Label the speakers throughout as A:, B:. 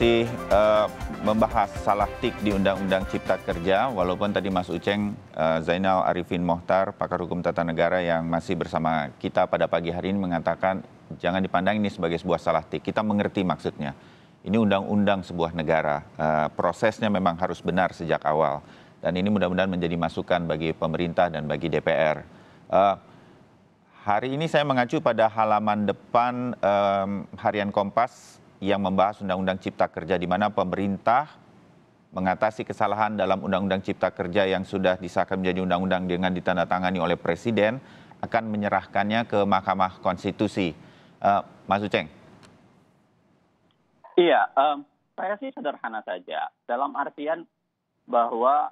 A: masih membahas salah tik di Undang-Undang Cipta Kerja, walaupun tadi Mas Uceng Zainal Arifin Mohtar, pakar hukum tata negara yang masih bersama kita pada pagi hari ini mengatakan jangan dipandang ini sebagai sebuah salah tik. Kita mengerti maksudnya. Ini undang-undang sebuah negara, prosesnya memang harus benar sejak awal. Dan ini mudah-mudahan menjadi masukan bagi pemerintah dan bagi DPR. Hari ini saya mengacu pada halaman depan Harian Kompas yang membahas Undang-Undang Cipta Kerja, di mana pemerintah mengatasi kesalahan dalam Undang-Undang Cipta Kerja yang sudah disahkan menjadi undang-undang dengan ditandatangani oleh Presiden, akan menyerahkannya ke Mahkamah Konstitusi. Mas Uceng.
B: Iya, saya sih sederhana saja. Dalam artian bahwa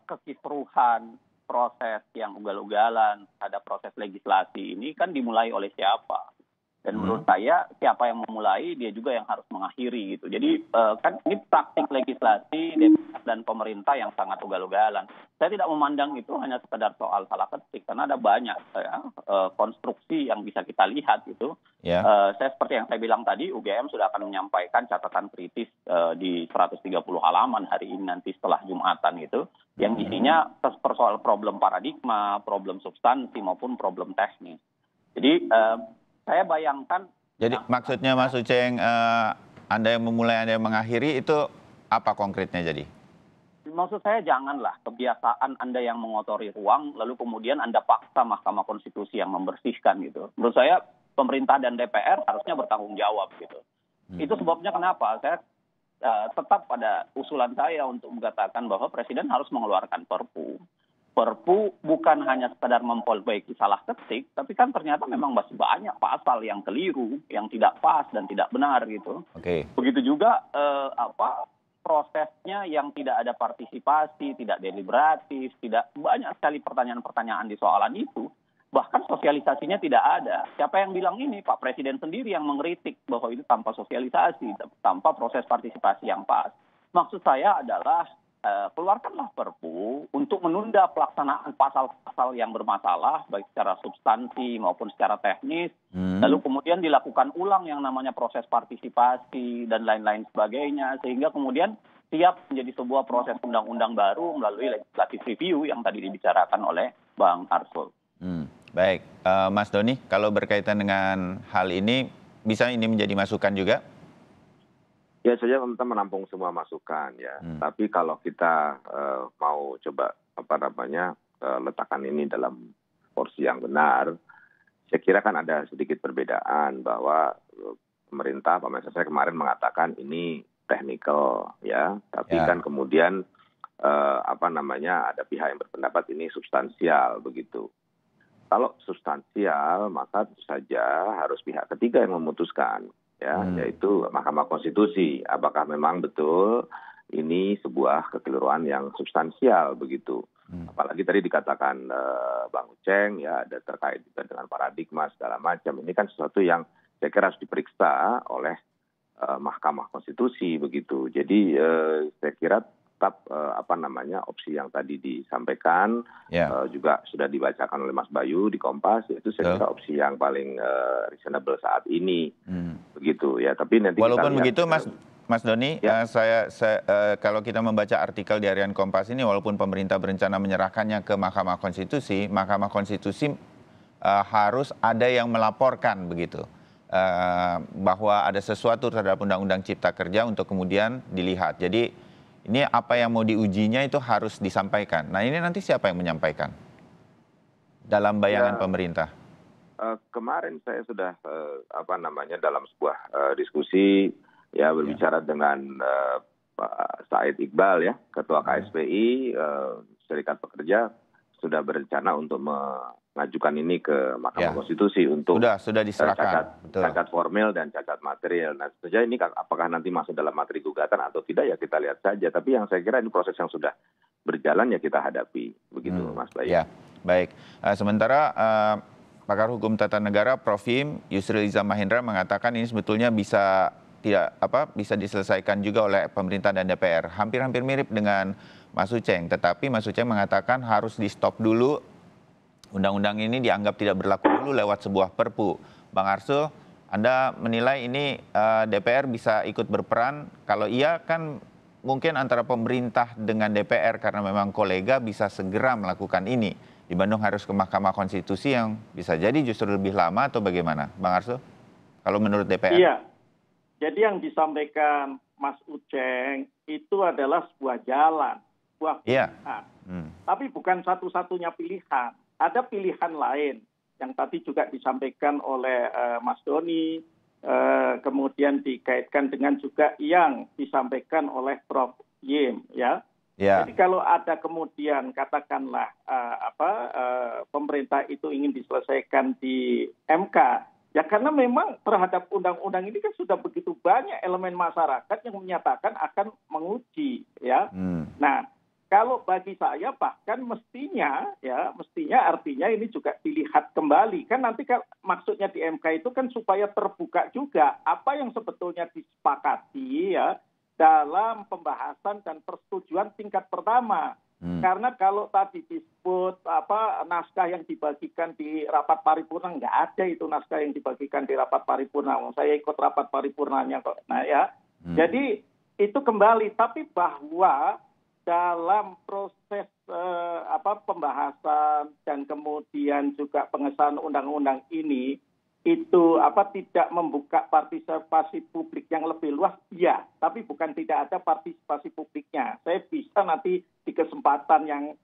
B: kekisruhan proses yang ugal-ugalan ada proses legislasi ini kan dimulai oleh siapa? Dan menurut saya siapa yang memulai dia juga yang harus mengakhiri gitu. Jadi kan ini praktik legislasi DPR dan pemerintah yang sangat ugal-ugalan. Saya tidak memandang itu hanya sekedar soal salah ketik karena ada banyak konstruksi yang bisa kita lihat gitu. Yeah. Saya seperti yang saya bilang tadi, UGM sudah akan menyampaikan catatan kritis di 130 halaman hari ini nanti setelah Jumatan gitu, yang isinya soal problem paradigma, problem substansi maupun problem teknis. Jadi saya bayangkan.
A: Jadi maksudnya Mas Uceng, Anda yang memulai, Anda yang mengakhiri, itu apa konkretnya jadi?
B: Maksud saya janganlah kebiasaan Anda yang mengotori ruang, lalu kemudian Anda paksa Mahkamah Konstitusi yang membersihkan gitu. Menurut saya pemerintah dan DPR harusnya bertanggung jawab gitu. Itu sebabnya kenapa saya tetap pada usulan saya untuk mengatakan bahwa Presiden harus mengeluarkan Perpu. Perpu bukan hanya sekedar memperbaiki salah ketik, tapi kan ternyata memang masih banyak pasal yang keliru, yang tidak pas dan tidak benar gitu. Begitu juga prosesnya yang tidak ada partisipasi, tidak deliberatif, tidak banyak sekali pertanyaan-pertanyaan di soalan itu. Bahkan sosialisasinya tidak ada. Siapa yang bilang ini? Pak Presiden sendiri yang mengkritik bahwa itu tanpa sosialisasi, tanpa proses partisipasi yang pas. Maksud saya adalah keluarkanlah Perpu untuk menunda pelaksanaan pasal-pasal yang bermasalah, baik secara substansi maupun secara teknis, lalu kemudian dilakukan ulang yang namanya proses partisipasi dan lain-lain sebagainya, sehingga kemudian siap menjadi sebuah proses undang-undang baru melalui legislative review yang tadi dibicarakan oleh Bang Arsul.
A: Baik, Mas Doni, kalau berkaitan dengan hal ini, bisa ini menjadi masukan juga?
C: Ya, saja kita menampung semua masukan ya. Tapi kalau kita mau coba letakkan ini dalam porsi yang benar, saya kira kan ada sedikit perbedaan bahwa pemerintah, Pak Mensos saya kemarin mengatakan ini technical ya, tapi kan kemudian ada pihak yang berpendapat ini substansial begitu. Kalau substansial maka tentu saja harus pihak ketiga yang memutuskan. Ya, yaitu Mahkamah Konstitusi. Apakah memang betul ini sebuah kekeliruan yang substansial begitu? Apalagi tadi dikatakan Bang Uceng ya, ada terkait juga dengan paradigma segala macam. Ini kan sesuatu yang saya kira harus diperiksa oleh Mahkamah Konstitusi begitu. Jadi saya kira tetap opsi yang tadi disampaikan juga sudah dibacakan oleh Mas Bayu di Kompas, itu saya kira opsi yang paling reasonable saat ini begitu ya. Tapi nanti
A: walaupun begitu Mas Doni, saya kalau kita membaca artikel di Harian Kompas ini, walaupun pemerintah berencana menyerahkannya ke Mahkamah Konstitusi harus ada yang melaporkan begitu, bahwa ada sesuatu terhadap Undang-Undang Cipta Kerja untuk kemudian dilihat. Jadi ini apa yang mau diujinya itu harus disampaikan. Nah, ini nanti siapa yang menyampaikan dalam bayangan pemerintah?
C: Kemarin saya sudah dalam sebuah diskusi ya berbicara dengan Pak Said Iqbal ya, Ketua KSPI, Serikat Pekerja, sudah berencana untuk mengajukan ini ke Mahkamah Konstitusi untuk
A: sudah diserahkan
C: cacat formil dan cacat material. Nah, tentunya ini apakah nanti masuk dalam materi gugatan atau tidak ya kita lihat saja. Tapi yang saya kira ini proses yang sudah berjalan ya kita hadapi begitu, Mas Bayu.
A: Ya, baik. Sementara pakar hukum tata negara Prof. Yusril Iza Mahendra mengatakan ini sebetulnya bisa diselesaikan juga oleh pemerintah dan DPR. Hampir-hampir mirip dengan Mas Uceng, tetapi Mas Uceng mengatakan harus di-stop dulu, undang-undang ini dianggap tidak berlaku dulu lewat sebuah Perpu. Bang Arsul, Anda menilai ini DPR bisa ikut berperan? Kalau iya kan mungkin antara pemerintah dengan DPR karena memang kolega bisa segera melakukan ini. Di Bandung harus ke Mahkamah Konstitusi yang bisa jadi justru lebih lama atau bagaimana, Bang Arsul? Kalau menurut DPR?
D: Iya, jadi yang disampaikan Mas Uceng itu adalah sebuah jalan, sebuah pilihan. Tapi bukan satu-satunya pilihan. Ada pilihan lain yang tadi juga disampaikan oleh Mas Doni, kemudian dikaitkan dengan juga yang disampaikan oleh Prof. Yim, ya. Jadi kalau ada kemudian katakanlah pemerintah itu ingin diselesaikan di MK, ya karena memang terhadap undang-undang ini kan sudah begitu banyak elemen masyarakat yang menyatakan akan menguji, ya. Nah, kalau bagi saya bahkan mestinya artinya ini juga dilihat kembali. Kan nanti maksudnya di MK itu kan supaya terbuka juga apa yang sebetulnya disepakati ya dalam pembahasan dan persetujuan tingkat pertama. Karena kalau tadi disebut naskah yang dibagikan di rapat paripurna, nggak ada itu naskah yang dibagikan di rapat paripurna. Saya ikut rapat paripurnanya kok. Nah ya, jadi itu kembali. Tapi bahwa dalam proses pembahasan dan kemudian juga pengesahan undang-undang ini itu tidak membuka partisipasi publik yang lebih luas, ya, tapi bukan tidak ada partisipasi publiknya. Saya bisa nanti di kesempatan yang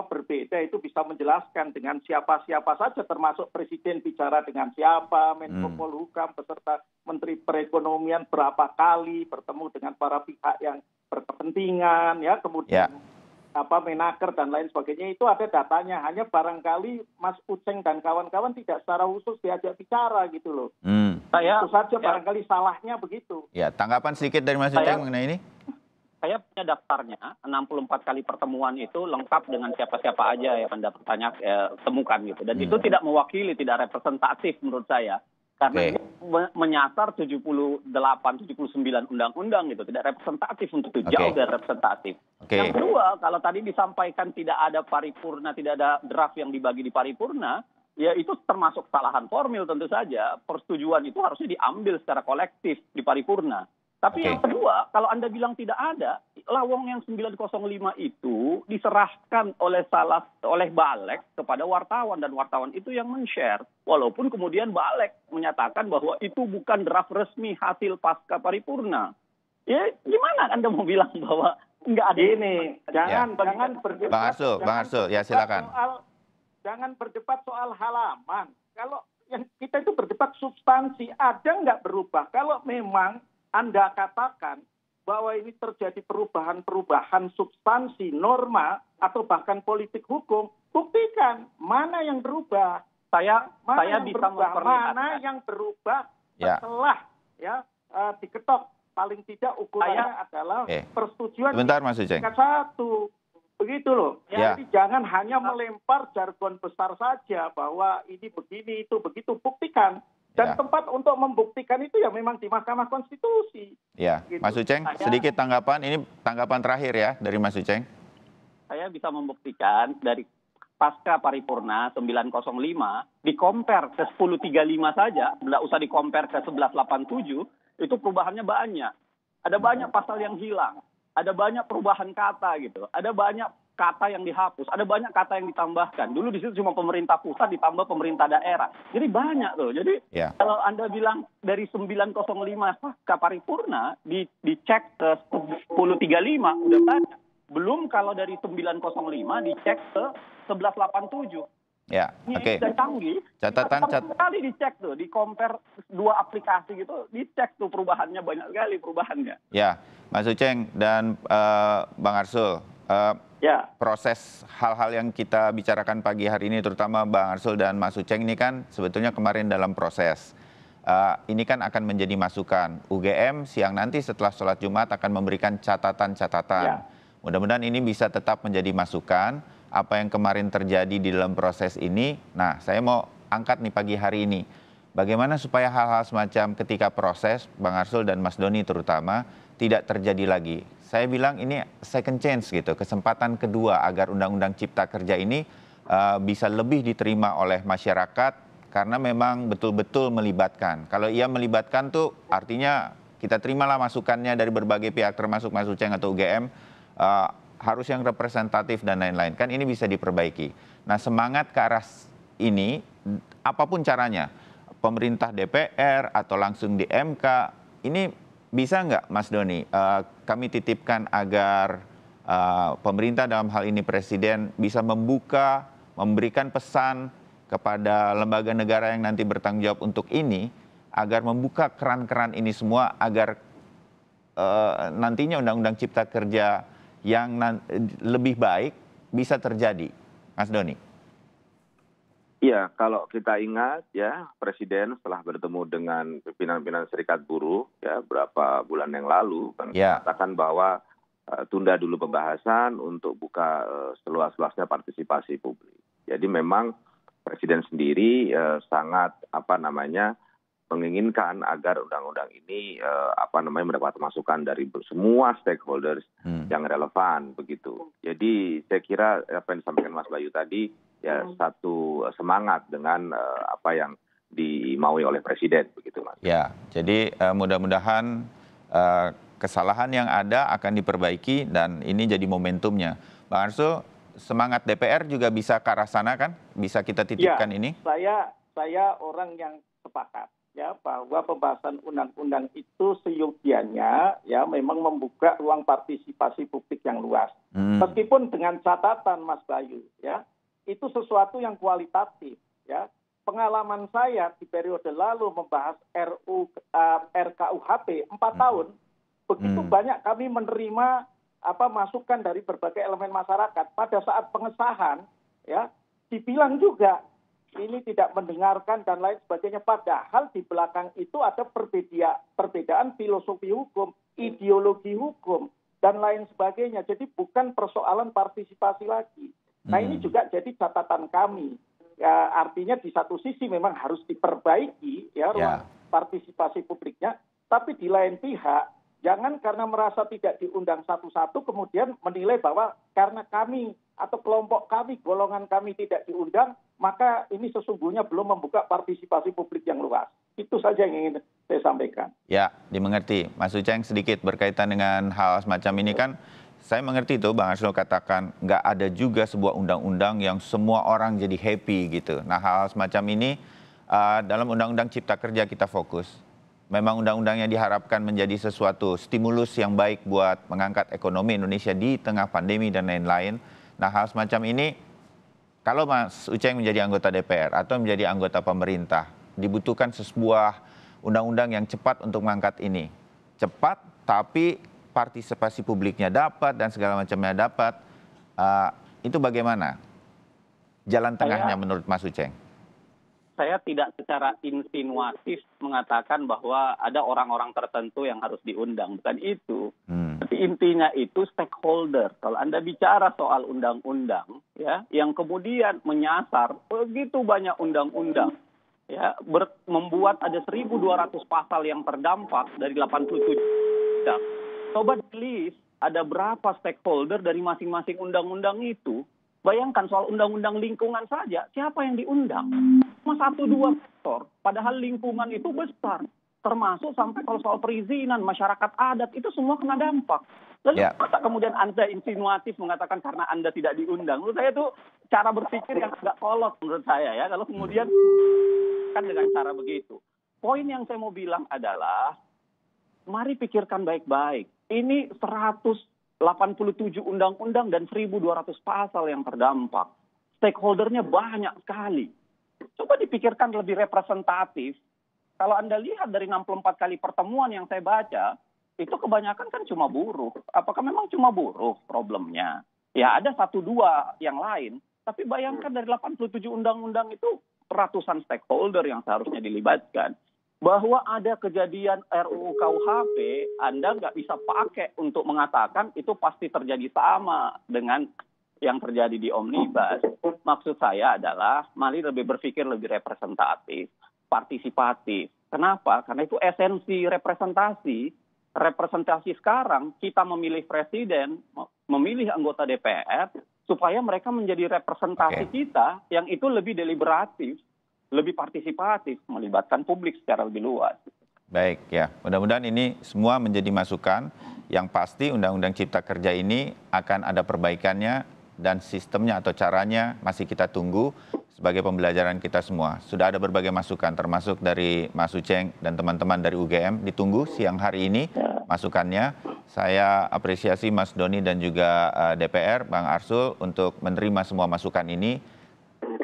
D: berbeda itu bisa menjelaskan dengan siapa-siapa saja, termasuk Presiden bicara dengan siapa, Menko Polhukam beserta Menteri Perekonomian berapa kali bertemu dengan para pihak yang berkepentingan, ya, kemudian Menaker dan lain sebagainya, itu ada datanya. Hanya barangkali Mas Uceng dan kawan-kawan tidak secara khusus diajak bicara gitu loh. Itu saja barangkali salahnya begitu.
A: Ya, tanggapan sedikit dari Mas Uceng mengenai ini.
B: Saya punya daftarnya, 64 kali pertemuan itu lengkap dengan siapa-siapa aja yang Anda temukan gitu. Dan itu tidak mewakili, tidak representatif menurut saya. Karena ini menyasar 78, 79 undang-undang gitu. Tidak representatif untuk itu, jauh dari representatif. Yang kedua, kalau tadi disampaikan tidak ada paripurna, tidak ada draft yang dibagi di paripurna, ya itu termasuk kesalahan formil tentu saja. Persetujuan itu harusnya diambil secara kolektif di paripurna. Tapi yang kedua, kalau Anda bilang tidak ada, lawang yang 905 itu diserahkan oleh Balek kepada wartawan, dan wartawan itu yang men-share. Walaupun kemudian Balek menyatakan bahwa itu bukan draft resmi hasil pasca paripurna. Ya gimana Anda mau bilang bahwa nggak ada
D: ini? Jangan berdebat.
A: Bang Arsul, ya silakan.
D: Jangan berdebat soal halaman. Kalau yang kita itu berdebat substansi, ada nggak berubah? Kalau memang Anda katakan bahwa ini terjadi perubahan-perubahan substansi, norma, atau bahkan politik hukum, buktikan mana yang berubah. Mana yang berubah setelah diketok. Paling tidak ukurannya adalah persetujuan tingkat 1. Begitu loh. Jadi jangan hanya melempar jargon besar saja bahwa ini begini, itu begitu. Buktikan. Dan tempat untuk membuktikan itu ya memang di Mahkamah Konstitusi.
A: Ya, gitu. Mas Uceng, sedikit tanggapan. Ini tanggapan terakhir ya dari Mas Uceng.
B: Saya bisa membuktikan dari pasca paripurna 905 di-compare ke 1035 saja, nggak usah di-compare ke 1187, itu perubahannya banyak. Ada banyak pasal yang hilang, ada banyak perubahan kata gitu, ada banyak kata yang dihapus, ada banyak kata yang ditambahkan. Dulu di situ cuma pemerintah pusat ditambah pemerintah daerah. Jadi banyak tuh. Jadi kalau Anda bilang dari 905 pasca paripurna dicek ke 1035 udah banyak. Belum kalau dari 905 dicek ke 1187.
A: Ya, oke.
B: Sudah canggih.
A: Catatan
B: sekali dicek tuh, di compare dua aplikasi gitu, dicek tuh perubahannya, banyak sekali perubahannya.
A: Ya, Mas Uceng dan Bang Arsul. Proses hal-hal yang kita bicarakan pagi hari ini, terutama Bang Arsul dan Mas Uceng ini kan sebetulnya kemarin dalam proses. Ini kan akan menjadi masukan. UGM siang nanti setelah sholat Jumat akan memberikan catatan-catatan. Mudah-mudahan ini bisa tetap menjadi masukan. Apa yang kemarin terjadi di dalam proses ini. Nah, saya mau angkat nih pagi hari ini. Bagaimana supaya hal-hal semacam ketika proses, Bang Arsul dan Mas Doni terutama, tidak terjadi lagi. Saya bilang ini second chance gitu, kesempatan kedua agar Undang-Undang Cipta Kerja ini bisa lebih diterima oleh masyarakat, karena memang betul-betul melibatkan. Kalau ia melibatkan tuh artinya kita terimalah masukannya dari berbagai pihak termasuk Mas Uceng atau UGM, harus yang representatif dan lain-lain. Kan ini bisa diperbaiki. Nah, semangat ke arah ini, apapun caranya, pemerintah DPR atau langsung di MK, ini bisa nggak Mas Doni, kami titipkan agar pemerintah dalam hal ini Presiden bisa membuka, memberikan pesan kepada lembaga negara yang nanti bertanggung jawab untuk ini, agar membuka keran-keran ini semua, agar nantinya Undang-Undang Cipta Kerja yang lebih baik bisa terjadi, Mas Doni.
C: Iya, kalau kita ingat ya, Presiden setelah bertemu dengan pimpinan-pimpinan Serikat Buruh ya beberapa bulan yang lalu kan mengatakan bahwa tunda dulu pembahasan untuk buka seluas-luasnya partisipasi publik. Jadi memang Presiden sendiri sangat menginginkan agar undang-undang ini mendapat masukan dari semua stakeholders yang relevan begitu. Jadi saya kira apa yang disampaikan Mas Bayu tadi ya satu semangat dengan apa yang dimaui oleh Presiden begitu Mas.
A: Ya, jadi mudah-mudahan kesalahan yang ada akan diperbaiki dan ini jadi momentumnya. Bang Arsul, semangat DPR juga bisa ke arah sana kan? Bisa kita titipkan
D: ya,
A: ini?
D: Saya orang yang sepakat ya bahwa pembahasan undang-undang itu seyogianya ya memang membuka ruang partisipasi publik yang luas. Meskipun dengan catatan Mas Bayu ya, itu sesuatu yang kualitatif ya. Pengalaman saya di periode lalu membahas RKUHP 4 tahun, begitu banyak kami menerima masukan dari berbagai elemen masyarakat. Pada saat pengesahan ya dibilang juga ini tidak mendengarkan dan lain sebagainya. Padahal di belakang itu ada perbedaan filosofi hukum, ideologi hukum dan lain sebagainya. Jadi bukan persoalan partisipasi lagi. Nah ini juga jadi catatan kami. Ya, artinya di satu sisi memang harus diperbaiki ya ruang partisipasi publiknya, tapi di lain pihak jangan karena merasa tidak diundang satu-satu kemudian menilai bahwa karena kami atau kelompok kami, golongan kami tidak diundang, maka ini sesungguhnya belum membuka partisipasi publik yang luas. Itu saja yang ingin saya sampaikan.
A: Ya, dimengerti. Mas Uceng sedikit berkaitan dengan hal semacam ini kan. Saya mengerti itu Bang Arsul katakan nggak ada juga sebuah undang-undang yang semua orang jadi happy gitu. Nah hal semacam ini dalam Undang-Undang Cipta Kerja kita fokus. Memang undang-undangnya diharapkan menjadi sesuatu stimulus yang baik buat mengangkat ekonomi Indonesia di tengah pandemi dan lain-lain. Nah hal semacam ini kalau Mas Uceng menjadi anggota DPR atau menjadi anggota pemerintah dibutuhkan sebuah undang-undang yang cepat untuk mengangkat ini. Cepat tapi partisipasi publiknya dapat dan segala macamnya dapat, itu bagaimana jalan tengahnya menurut Mas Uceng?
B: Saya tidak secara insinuatif mengatakan bahwa ada orang-orang tertentu yang harus diundang, bukan itu. Tapi intinya itu stakeholder. Kalau Anda bicara soal undang-undang, ya, yang kemudian menyasar begitu banyak undang-undang, ya, membuat ada 1.200 pasal yang terdampak dari 87 undang. Coba list ada berapa stakeholder dari masing-masing undang-undang itu. Bayangkan soal undang-undang lingkungan saja, siapa yang diundang? Cuma 1-2 sektor, padahal lingkungan itu besar. Termasuk sampai kalau soal perizinan, masyarakat adat, itu semua kena dampak. Lalu masa kemudian Anda insinuatif mengatakan karena Anda tidak diundang? Menurut saya itu cara berpikir yang agak kolot menurut saya ya. Kalau kemudian kan dengan cara begitu. Poin yang saya mau bilang adalah, mari pikirkan baik-baik. Ini 187 undang-undang dan 1.200 pasal yang terdampak. Stakeholdernya banyak sekali. Coba dipikirkan lebih representatif. Kalau Anda lihat dari 64 kali pertemuan yang saya baca, itu kebanyakan kan cuma buruh. Apakah memang cuma buruh problemnya? Ya ada 1-2 yang lain. Tapi bayangkan dari 87 undang-undang itu ratusan stakeholder yang seharusnya dilibatkan. Bahwa ada kejadian RUU KUHP, Anda nggak bisa pakai untuk mengatakan itu pasti terjadi sama dengan yang terjadi di Omnibus. Maksud saya adalah, mari lebih berpikir lebih representatif, partisipatif. Kenapa? Karena itu esensi representasi. Representasi sekarang, kita memilih presiden, memilih anggota DPR, supaya mereka menjadi representasi kita yang itu lebih deliberatif. lebih partisipatif, melibatkan publik secara lebih luas.
A: Baik, ya. Mudah-mudahan ini semua menjadi masukan. Yang pasti Undang-Undang Cipta Kerja ini akan ada perbaikannya dan sistemnya atau caranya masih kita tunggu sebagai pembelajaran kita semua. Sudah ada berbagai masukan termasuk dari Mas Uceng dan teman-teman dari UGM. Ditunggu siang hari ini masukannya. Saya apresiasi Mas Doni dan juga DPR, Bang Arsul untuk menerima semua masukan ini.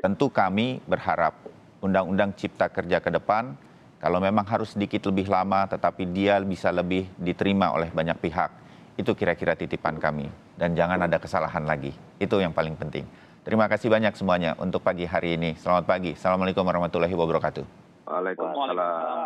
A: Tentu kami berharap Undang-Undang Cipta Kerja ke depan kalau memang harus sedikit lebih lama, tetapi dia bisa lebih diterima oleh banyak pihak. Itu kira-kira titipan kami. Dan jangan ada kesalahan lagi. Itu yang paling penting. Terima kasih banyak semuanya untuk pagi hari ini. Selamat pagi. Assalamualaikum warahmatullahi wabarakatuh.
C: Waalaikumsalam.